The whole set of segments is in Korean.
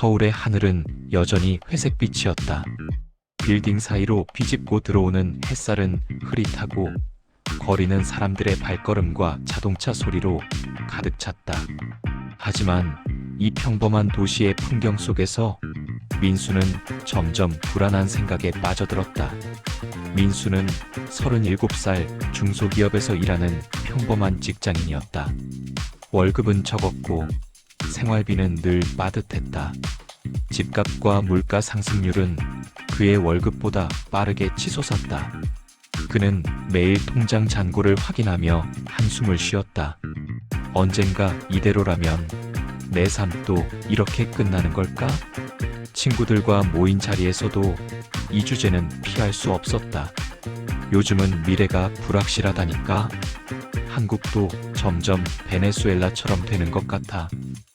서울의 하늘은 여전히 회색빛이었다. 빌딩 사이로 비집고 들어오는 햇살은 흐릿하고 거리는 사람들의 발걸음과 자동차 소리로 가득 찼다. 하지만 이 평범한 도시의 풍경 속에서 민수는 점점 불안한 생각에 빠져들었다. 민수는 37살 중소기업에서 일하는 평범한 직장인이었다. 월급은 적었고 생활비는 늘 빠듯했다. 집값과 물가 상승률은 그의 월급보다 빠르게 치솟았다. 그는 매일 통장 잔고를 확인하며 한숨을 쉬었다. 언젠가 이대로라면 내 삶도 이렇게 끝나는 걸까? 친구들과 모인 자리에서도 이 주제는 피할 수 없었다. 요즘은 미래가 불확실하다니까. 한국도 점점 베네수엘라처럼 되는 것 같아.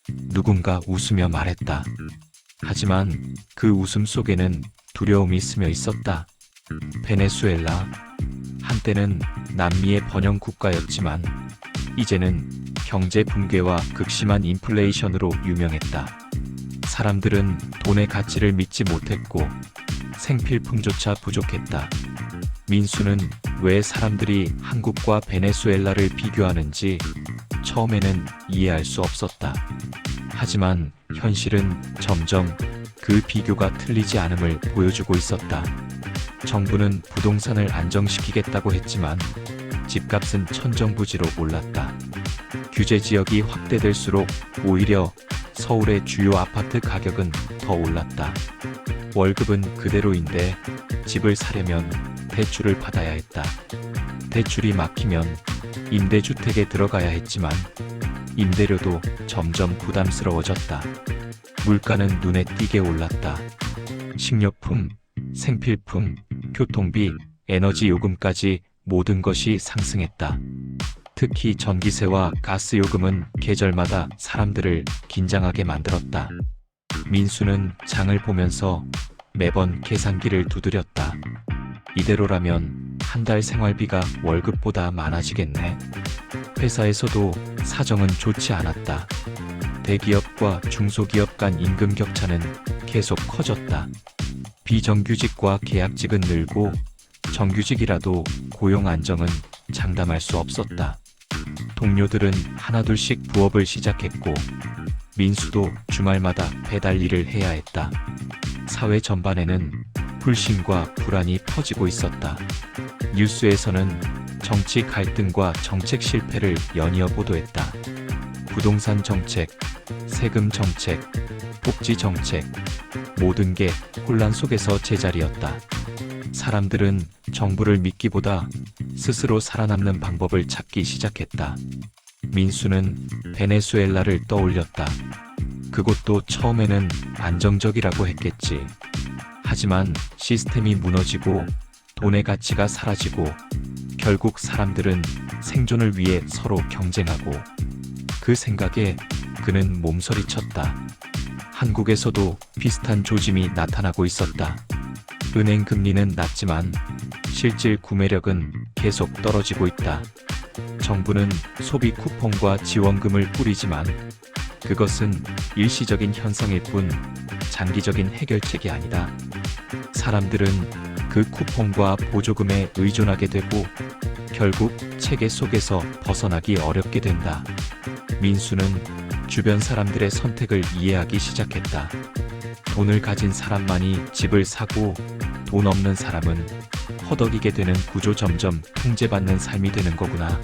누군가 웃으며 말했다. 하지만 그 웃음 속에는 두려움이 스며 있었다. 베네수엘라, 한때는 남미의 번영 국가였지만 이제는 경제 붕괴와 극심한 인플레이션으로 유명했다. 사람들은 돈의 가치를 믿지 못했고 생필품조차 부족했다. 민수는 왜 사람들이 한국과 베네수엘라를 비교하는지 처음에는 이해할 수 없었다. 하지만 현실은 점점 그 비교가 틀리지 않음을 보여주고 있었다. 정부는 부동산을 안정시키겠다고 했지만 집값은 천정부지로 올랐다. 규제 지역이 확대될수록 오히려 서울의 주요 아파트 가격은 더 올랐다. 월급은 그대로인데 집을 사려면 대출을 받아야 했다. 대출이 막히면 임대주택에 들어가야 했지만 임대료도 점점 부담스러워졌다. 물가는 눈에 띄게 올랐다. 식료품, 생필품, 교통비, 에너지 요금까지 모든 것이 상승했다. 특히 전기세와 가스 요금은 계절마다 사람들을 긴장하게 만들었다. 민수는 장을 보면서 매번 계산기를 두드렸다. 이대로라면 한 달 생활비가 월급보다 많아지겠네. 회사에서도 사정은 좋지 않았다. 대기업과 중소기업 간 임금 격차는 계속 커졌다. 비정규직과 계약직은 늘고 정규직이라도 고용 안정은 장담할 수 없었다. 동료들은 하나둘씩 부업을 시작했고 민수도 주말마다 배달 일을 해야 했다. 사회 전반에는 불신과 불안이 퍼지고 있었다. 뉴스에서는 정치 갈등과 정책 실패를 연이어 보도했다. 부동산 정책, 세금 정책, 복지 정책, 모든 게 혼란 속에서 제자리였다. 사람들은 정부를 믿기보다 스스로 살아남는 방법을 찾기 시작했다. 민수는 베네수엘라를 떠올렸다. 그곳도 처음에는 안정적이라고 했겠지. 하지만 시스템이 무너지고 돈의 가치가 사라지고 결국 사람들은 생존을 위해 서로 경쟁하고 그 생각에 그는 몸서리쳤다. 한국에서도 비슷한 조짐이 나타나고 있었다. 은행 금리는 낮지만 실질 구매력은 계속 떨어지고 있다. 정부는 소비 쿠폰과 지원금을 뿌리지만 그것은 일시적인 현상일 뿐 장기적인 해결책이 아니다. 사람들은 그 쿠폰과 보조금에 의존하게 되고 결국 체계 속에서 벗어나기 어렵게 된다. 민수는 주변 사람들의 선택을 이해하기 시작했다. 돈을 가진 사람만이 집을 사고 돈 없는 사람은 허덕이게 되는 구조, 점점 통제받는 삶이 되는 거구나.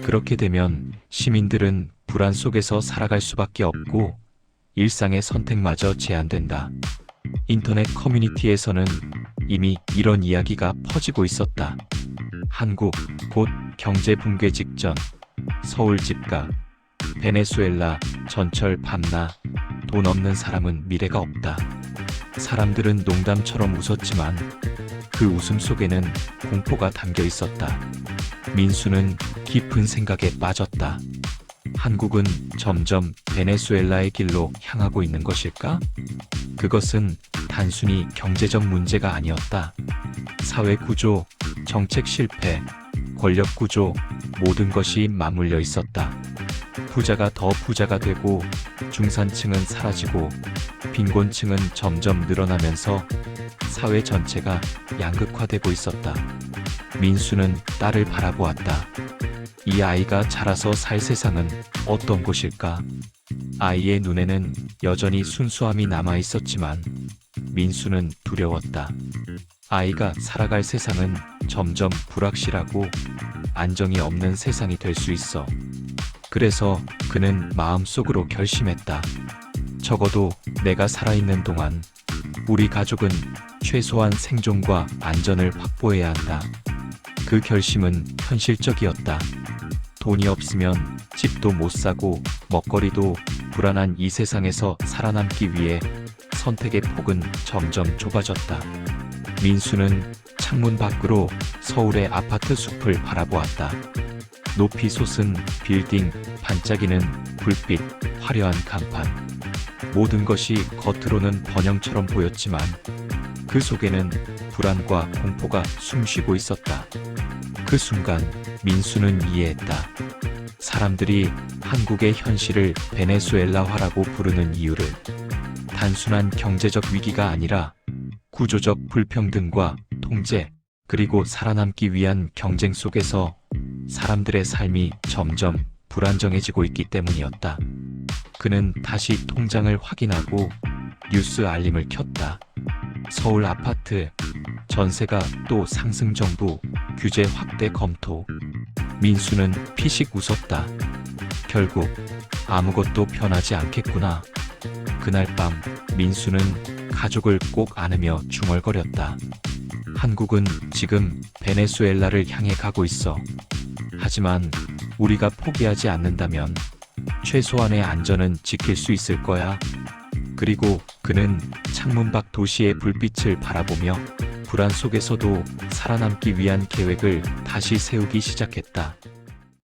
그렇게 되면 시민들은 불안 속에서 살아갈 수밖에 없고 일상의 선택마저 제한된다. 인터넷 커뮤니티에서는 이미 이런 이야기가 퍼지고 있었다. 한국 곧 경제 붕괴 직전, 서울 집값, 베네수엘라 전철 밤나, 돈 없는 사람은 미래가 없다. 사람들은 농담처럼 웃었지만 그 웃음 속에는 공포가 담겨 있었다. 민수는 깊은 생각에 빠졌다. 한국은 점점 베네수엘라의 길로 향하고 있는 것일까? 그것은 단순히 경제적 문제가 아니었다. 사회 구조, 정책 실패, 권력 구조, 모든 것이 맞물려 있었다. 부자가 더 부자가 되고 중산층은 사라지고 빈곤층은 점점 늘어나면서 사회 전체가 양극화되고 있었다. 민수는 딸을 바라보았다. 이 아이가 자라서 살 세상은 어떤 곳일까? 아이의 눈에는 여전히 순수함이 남아 있었지만 민수는 두려웠다. 아이가 살아갈 세상은 점점 불확실하고 안정이 없는 세상이 될 수 있어. 그래서 그는 마음속으로 결심했다. 적어도 내가 살아있는 동안 우리 가족은 최소한 생존과 안전을 확보해야 한다. 그 결심은 현실적이었다. 돈이 없으면 집도 못 사고 먹거리도 불안한 이 세상에서 살아남기 위해 선택의 폭은 점점 좁아졌다. 민수는 창문 밖으로 서울의 아파트 숲을 바라보았다. 높이 솟은 빌딩, 반짝이는 불빛, 화려한 간판. 모든 것이 겉으로는 번영처럼 보였지만 그 속에는 불안과 공포가 숨쉬고 있었다. 그 순간 민수는 이해했다. 사람들이 한국의 현실을 베네수엘라화라고 부르는 이유를 단순한 경제적 위기가 아니라 구조적 불평등과 통제, 그리고 살아남기 위한 경쟁 속에서 사람들의 삶이 점점 불안정해지고 있기 때문이었다. 그는 다시 통장을 확인하고 뉴스 알림을 켰다. 서울 아파트 전세가 또 상승, 정부 규제 확대 검토. 민수는 피식 웃었다. 결국 아무것도 변하지 않겠구나. 그날 밤 민수는 가족을 꼭 안으며 중얼거렸다. 한국은 지금 베네수엘라를 향해 가고 있어. 하지만 우리가 포기하지 않는다면 최소한의 안전은 지킬 수 있을 거야. 그리고 그는 창문 밖 도시의 불빛을 바라보며 불안 속에서도 살아남기 위한 계획을 다시 세우기 시작했다.